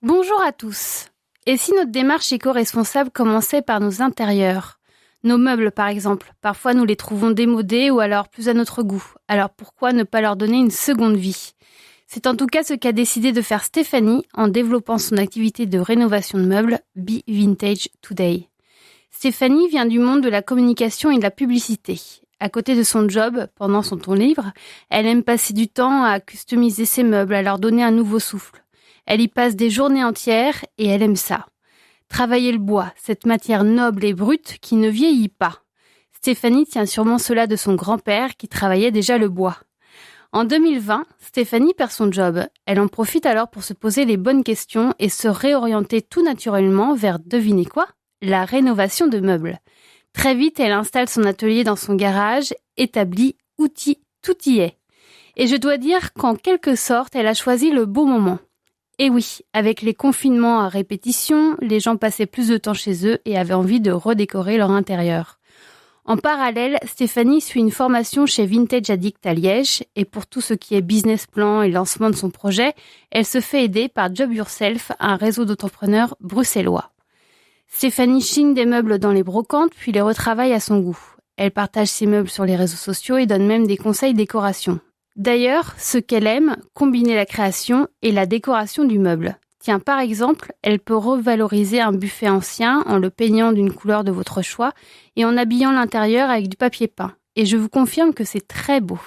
Bonjour à tous. Et si notre démarche éco-responsable commençait par nos intérieurs? Nos meubles, par exemple. Parfois, nous les trouvons démodés ou alors plus à notre goût. Alors pourquoi ne pas leur donner une seconde vie? C'est en tout cas ce qu'a décidé de faire Stéphanie en développant son activité de rénovation de meubles Be Vintage Today. Stéphanie vient du monde de la communication et de la publicité. À côté de son job, pendant son temps libre, elle aime passer du temps à customiser ses meubles, à leur donner un nouveau souffle. Elle y passe des journées entières et elle aime ça. Travailler le bois, cette matière noble et brute qui ne vieillit pas. Stéphanie tient sûrement cela de son grand-père qui travaillait déjà le bois. En 2020, Stéphanie perd son job. Elle en profite alors pour se poser les bonnes questions et se réorienter tout naturellement vers, devinez quoi? La rénovation de meubles. Très vite, elle installe son atelier dans son garage, établi, outils, tout y est. Et je dois dire qu'en quelque sorte, elle a choisi le bon moment. Et oui, avec les confinements à répétition, les gens passaient plus de temps chez eux et avaient envie de redécorer leur intérieur. En parallèle, Stéphanie suit une formation chez Vintage Addict à Liège et pour tout ce qui est business plan et lancement de son projet, elle se fait aider par Job Yourself, un réseau d'entrepreneurs bruxellois. Stéphanie chine des meubles dans les brocantes puis les retravaille à son goût. Elle partage ses meubles sur les réseaux sociaux et donne même des conseils décoration. D'ailleurs, ce qu'elle aime, combiner la création et la décoration du meuble. Tiens, par exemple, elle peut revaloriser un buffet ancien en le peignant d'une couleur de votre choix et en habillant l'intérieur avec du papier peint. Et je vous confirme que c'est très beau.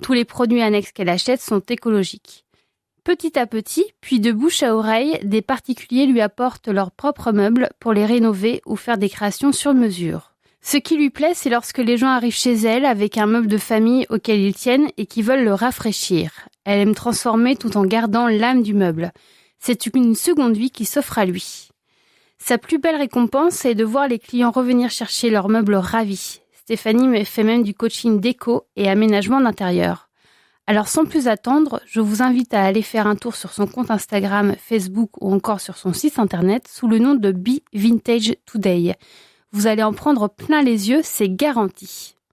Tous les produits annexes qu'elle achète sont écologiques. Petit à petit, puis de bouche à oreille, des particuliers lui apportent leurs propres meubles pour les rénover ou faire des créations sur mesure. Ce qui lui plaît, c'est lorsque les gens arrivent chez elle avec un meuble de famille auquel ils tiennent et qui veulent le rafraîchir. Elle aime transformer tout en gardant l'âme du meuble. C'est une seconde vie qui s'offre à lui. Sa plus belle récompense est de voir les clients revenir chercher leurs meubles ravis. Stéphanie fait même du coaching déco et aménagement d'intérieur. Alors sans plus attendre, je vous invite à aller faire un tour sur son compte Instagram, Facebook ou encore sur son site internet sous le nom de Be Vintage Today. Vous allez en prendre plein les yeux, c'est garanti.